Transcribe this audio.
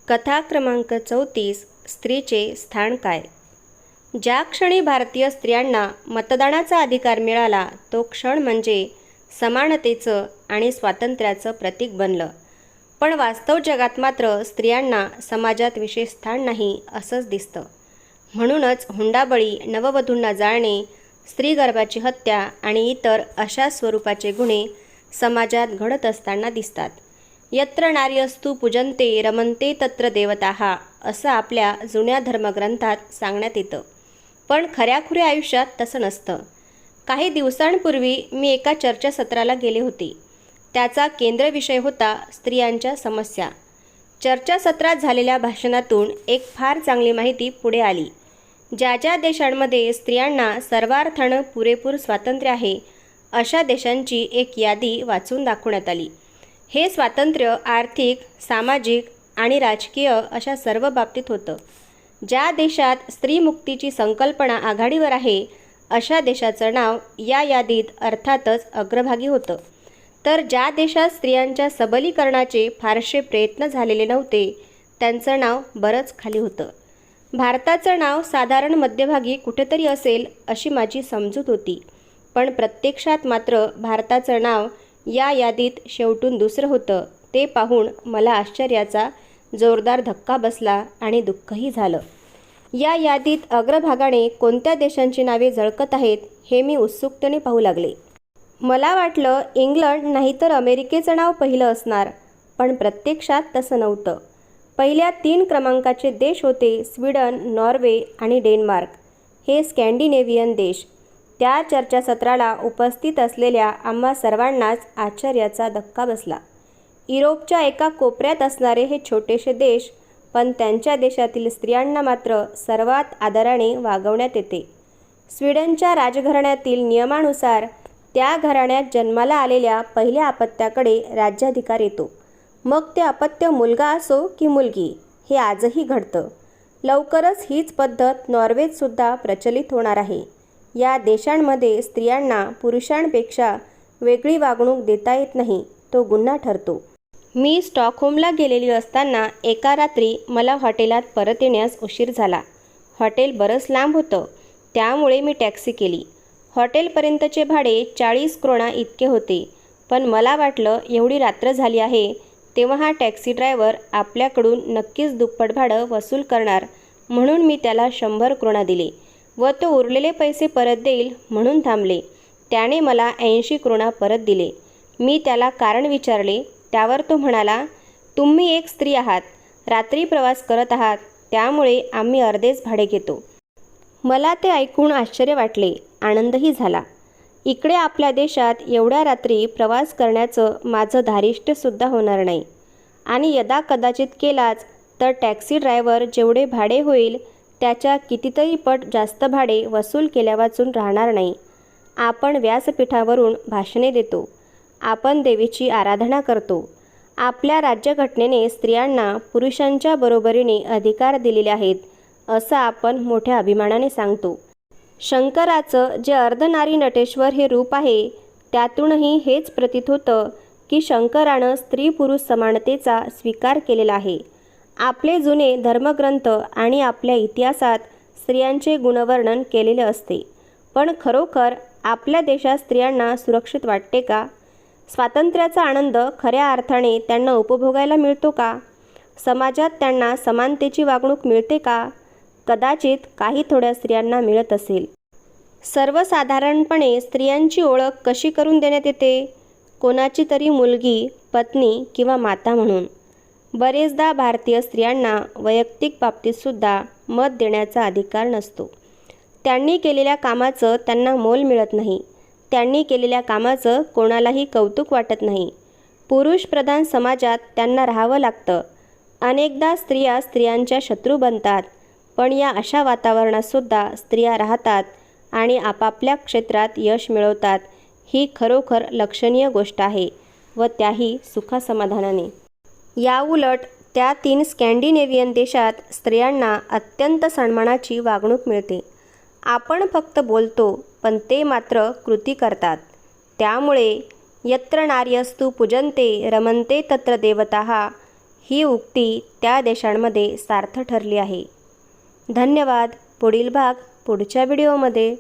कथा क्रमांक 34. स्त्रीचे स्थान काय? ज्या क्षणी भारतीय स्त्रियांना मतदानाचा अधिकार मिळाला तो क्षण म्हणजे समानतेचं आणि स्वातंत्र्याचं प्रतीक बनलं. पण वास्तव जगात मात्र स्त्रियांना समाजात विशेष स्थान नाही असंच दिसतं. म्हणूनच हुंडाबळी, नववधूंना जाळणे, स्त्रीगर्भाची हत्या आणि इतर अशा स्वरूपाचे गुन्हे समाजात घडत असताना दिसतात. यत्र नार्यस्तु पूजन्ते रमन्ते तत्र देवताः असं आपल्या जुन्या धर्मग्रंथात सांगण्यात येतं. पण खऱ्याखुऱ्या आयुष्यात तसं नसतं. काही दिवसांपूर्वी मी एका चर्चासत्राला गेले होते. त्याचा केंद्रविषय होता स्त्रियांच्या समस्या. चर्चासत्रात झालेल्या भाषणातून एक फार चांगली माहिती पुढे आली. ज्या ज्या देशांमध्ये स्त्रियांना सर्वार्थानं पुरेपूर स्वातंत्र्य आहे अशा देशांची एक यादी वाचून दाखवण्यात आली. हे स्वातंत्र्य आर्थिक, सामाजिक आणि राजकीय अशा सर्व बाबतीत होतं. ज्या देशात स्त्रीमुक्तीची संकल्पना आघाडीवर आहे अशा देशाचं नाव या यादीत अर्थातच अग्रभागी होतं. तर ज्या देशात स्त्रियांच्या सबलीकरणाचे फारसे प्रयत्न झालेले नव्हते त्यांचं नाव बरंच खाली होतं. भारताचं नाव साधारण मध्यभागी कुठेतरी असेल अशी माझी समजूत होती. पण प्रत्यक्षात मात्र भारताचं नाव या यादीत शेवटून दुसरं होतं. ते पाहून मला आश्चर्याचा जोरदार धक्का बसला आणि दुःखही झालं. या यादीत अग्रभागाने कोणत्या देशांची नावे झळकत आहेत हे मी उत्सुकतेने पाहू लागले. मला वाटलं इंग्लंड नाहीतर अमेरिकेचं नाव पहिलं असणार, पण प्रत्यक्षात तसं नव्हतं. पहिल्या 3 क्रमांकाचे देश होते स्वीडन, नॉर्वे आणि डेन्मार्क. हे स्कॅन्डिनेव्हियन देश. त्या चर्चासत्राला उपस्थित असलेल्या आम्हा सर्वांनाच आश्चर्याचा धक्का बसला. युरोपच्या एका कोपऱ्यात असणारे हे छोटेसे देश, पण त्यांच्या देशातील स्त्रियांना मात्र सर्वात आदराने वागवण्यात येते. स्वीडनच्या राजघराण्यातील नियमानुसार त्या घराण्यात जन्माला आलेल्या पहिल्या अपत्याकडे राज्याधिकार येतो. मग ते अपत्य मुलगा असो की मुलगी, हे आजही घडतं. लवकरच हीच पद्धत नॉर्वेतसुद्धा प्रचलित होणार आहे. या देशांमध्ये स्त्रियांना पुरुषांपेक्षा वेगळी वागणूक देता येत नाही, तो गुन्हा ठरतो. मी स्टॉकहोमला गेलेली असताना एका रात्री मला हॉटेलात परत येण्यास उशीर झाला. हॉटेल बरंच लांब होतं, त्यामुळे मी टॅक्सी केली. हॉटेलपर्यंतचे भाडे 40 क्रोना इतके होते. पण मला वाटलं एवढी रात्र झाली आहे तेव्हा हा टॅक्सी ड्रायव्हर आपल्याकडून नक्कीच दुप्पट भाडं वसूल करणार, म्हणून मी त्याला 100 क्रोना दिले व तो उरलेले पैसे परत देईल म्हणून थांबले. त्याने मला 80 क्रोना परत दिले. मी त्याला कारण विचारले. त्यावर तो म्हणाला, तुम्ही एक स्त्री आहात, रात्री प्रवास करत आहात, त्यामुळे आम्ही अर्धेच भाडे घेतो. मला ते ऐकून आश्चर्य वाटले, आनंदही झाला. इकडे आपल्या देशात एवढ्या रात्री प्रवास करण्याचं माझं धारिष्ट्यसुद्धा होणार नाही. आणि यदा कदाचित केलाच तर टॅक्सी ड्रायव्हर जेवढे भाडे होईल त्याच्या कितीतरी पट जास्त भाडे वसूल केल्यावाचून राहणार नाही. आपण व्यासपीठावरून भाषणे देतो, आपण देवीची आराधना करतो. आपल्या राज्यघटनेने स्त्रियांना पुरुषांच्या बरोबरीने अधिकार दिलेले आहेत असं आपण मोठ्या अभिमानाने सांगतो. शंकराचं जे अर्धनारी नटेश्वर हे रूप आहे त्यातूनही हेच प्रतीत होतं की शंकरानं स्त्री पुरुष समानतेचा स्वीकार केलेला आहे. आपले जुने धर्मग्रंथ आणि आपल्या इतिहासात स्त्रियांचे गुणवर्णन केलेले असते. पण खरोखर आपल्या देशात स्त्रियांना सुरक्षित वाटते का? स्वातंत्र्याचा आनंद खऱ्या अर्थाने त्यांना उपभोगायला मिळतो का? समाजात त्यांना समानतेची वागणूक मिळते का? कदाचित काही थोड्या स्त्रियांना मिळत असेल. सर्वसाधारणपणे स्त्रियांची ओळख कशी करून देण्यात येते? कोणाची तरी मुलगी, पत्नी किंवा माता म्हणून. बरेचदा भारतीय स्त्रियांना वैयक्तिक बाबतीतसुद्धा मत देण्याचा अधिकार नसतो. त्यांनी केलेल्या कामाचं त्यांना मोल मिळत नाही. त्यांनी केलेल्या कामाचं कोणालाही कौतुक वाटत नाही. पुरुषप्रधान समाजात त्यांना राहावं लागतं. अनेकदा स्त्रिया स्त्रियांच्या शत्रू बनतात. पण या अशा वातावरणातसुद्धा स्त्रिया राहतात आणि आपापल्या क्षेत्रात यश मिळवतात. ही खरोखर लक्षणीय गोष्ट आहे व त्याही सुखासमाधानाने. याउलट त्या 3 स्कॅन्डिनेव्हियन देशात स्त्रियांना अत्यंत सन्मानाची वागणूक मिळते. आपण फक्त बोलतो पण ते मात्र कृती करतात. त्यामुळे यत्र नार्यस्तु पूजन्ते रमन्ते तत्र देवताः ही उक्ती त्या देशांमध्ये सार्थ ठरली आहे. धन्यवाद. पुढील भाग पुढच्या व्हिडिओमध्ये.